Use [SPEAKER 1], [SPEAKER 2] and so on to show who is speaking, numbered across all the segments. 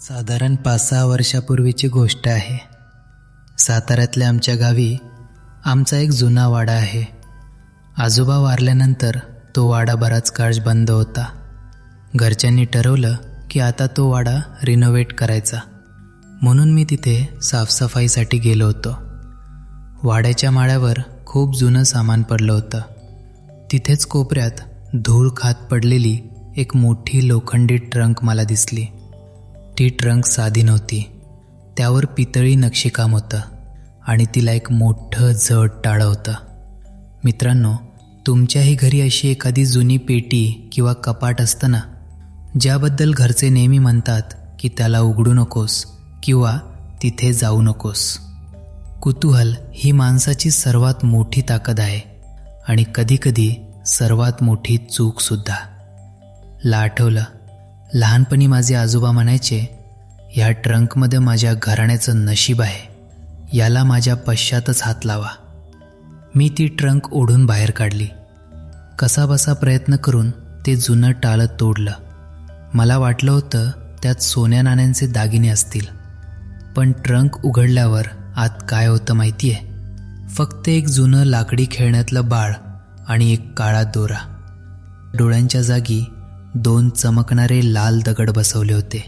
[SPEAKER 1] साधारण 5-6 वर्षापूर्वीची गोष्ट आहे. साताऱ्यातल्या आमच्या गावी आमचा एक जुना वाडा आहे. आजोबा वारल्यानंतर तो वाडा बराच काळ बंद होता. घरच्यांनी ठरवलं की आता तो वाडा रिनोव्हेट करायचा, म्हणून मी तिथे साफसफाईसाठी गेलो होतो. वाड्याच्या माळ्यावर खूप जुनं सामान पडलं होतं. तिथेच कोपऱ्यात धूळ खात पडलेली एक मोठी लोखंडी ट्रंक मला दिसली. ती ट्रंक साधी नव्हती. त्यावर पितळी नक्षीकाम होतं आणि तिला एक मोठं जड टाळं होतं. मित्रांनो, तुमच्याही घरी अशी एखादी जुनी पेटी किंवा कपाट असतं ना, ज्याबद्दल घरचे नेहमी म्हणतात की त्याला उघडू नकोस किंवा तिथे जाऊ नकोस. कुतूहल ही माणसाची सर्वात मोठी ताकद आहे आणि कधीकधी सर्वात मोठी चूकसुद्धा. आठवलं, लहानपणी माझे आजोबा म्हणायचे, ह्या ट्रंकमध्ये माझ्या घराण्याचं नशीब आहे, याला माझ्या पश्चातच हात लावा. मी ती ट्रंक ओढून बाहेर काढली. कसाबसा प्रयत्न करून ते जुनं टाळं तोडलं. मला वाटलं होतं त्यात सोन्या नाण्यांचे दागिने असतील, पण ट्रंक उघडल्यावर आत काय होतं माहिती आहे? फक्त एक जुनं लाकडी खेळण्यातलं बाळ आणि एक काळा दोरा. डोळ्यांच्या जागी 2 चमकणारे लाल दगड बसवले होते.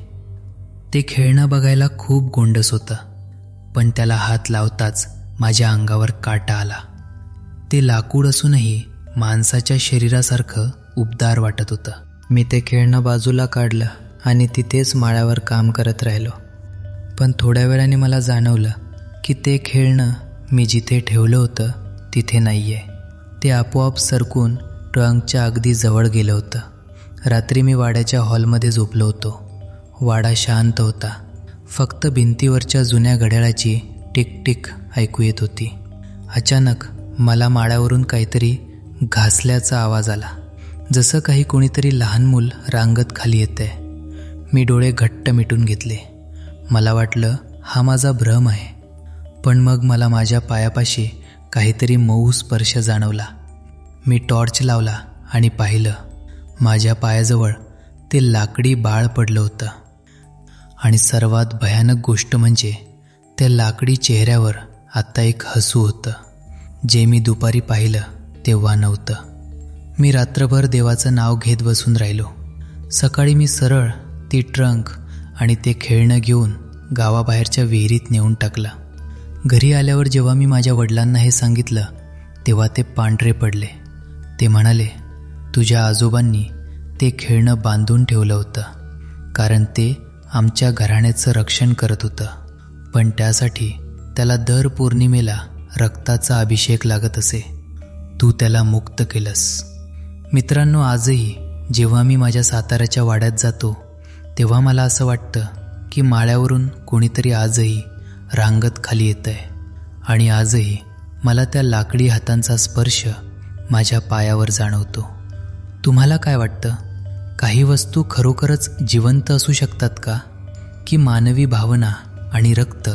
[SPEAKER 1] ते खेळणं बघायला खूप गोंडस होतं, पण त्याला हात लावताच माझ्या अंगावर काटा आला. ते लाकूड असूनही माणसाच्या शरीरासारखं उबदार वाटत होतं. मी ते खेळणं बाजूला काढलं आणि तिथेच माळ्यावर काम करत राहिलो. पण थोड्या वेळाने मला जाणवलं की ते खेळणं मी जिथे ठेवलं होतं तिथे नाही आहे. ते आपोआप सरकून ट्रंकच्या अगदी जवळ गेलं होतं. रात्री मी वाड्याच्या हॉलमध्ये झोपलो होतो. वाडा शांत होता. फक्त भिंतीवरच्या जुन्या घड्याळाची टिक-टिक ऐकू येत होती. अचानक मला माळ्यावरून काहीतरी घासल्याचा आवाज आला, जसं काही कोणीतरी लहान मूल रांगत खाली येतंय. मी डोळे घट्ट मिटून घेतले. मला वाटलं हा माझा भ्रम आहे, पण मग मला माझ्या पायापाशी काहीतरी मऊ स्पर्श जाणवला. मी टॉर्च लावला आणि पाहिलं. माझ्या पायाजवळ ते लाकडी बाळ पडलं होतं. आणि सर्वात भयानक गोष्ट म्हणजे त्या लाकडी चेहऱ्यावर आत्ता एक हसू होतं, जे मी दुपारी पाहिलं तेव्हा नव्हतं. मी रात्रभर देवाचं नाव घेत बसून राहिलो. सकाळी मी सरळ ती ट्रंक आणि ते खेळणं घेऊन गावाबाहेरच्या विहिरीत नेऊन टाकलं. घरी आल्यावर जेव्हा मी माझ्या वडिलांना हे सांगितलं तेव्हा ते पांढरे पडले. ते म्हणाले, तुझ्या आजोबांनी ते खेळणं बांधून ठेवलं होतं, कारण ते आमच्या घराण्याचं रक्षण करत होतं, पण त्यासाठी त्याला दर पौर्णिमेला रक्ताचा अभिषेक लागत असे. तू त्याला मुक्त केलंस. मित्रांनो, आजही जेव्हा मी माझ्या साताऱ्याच्या वाड्यात जातो तेव्हा मला असं वाटतं की माळ्यावरून कोणीतरी आजही रांगत खाली येतंय आणि आजही मला त्या लाकडी हातांचा स्पर्श माझ्या पायावर जाणवतो. तुम्हाला काय वाटतं? काही वस्तू खरोखरच जिवंत असू शकतात का? की मानवी भावना आणि रक्त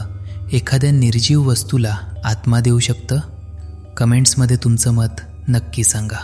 [SPEAKER 1] एखाद्या निर्जीव वस्तूला आत्मा देऊ शकतं? कमेंट्समध्ये तुमचं मत नक्की सांगा.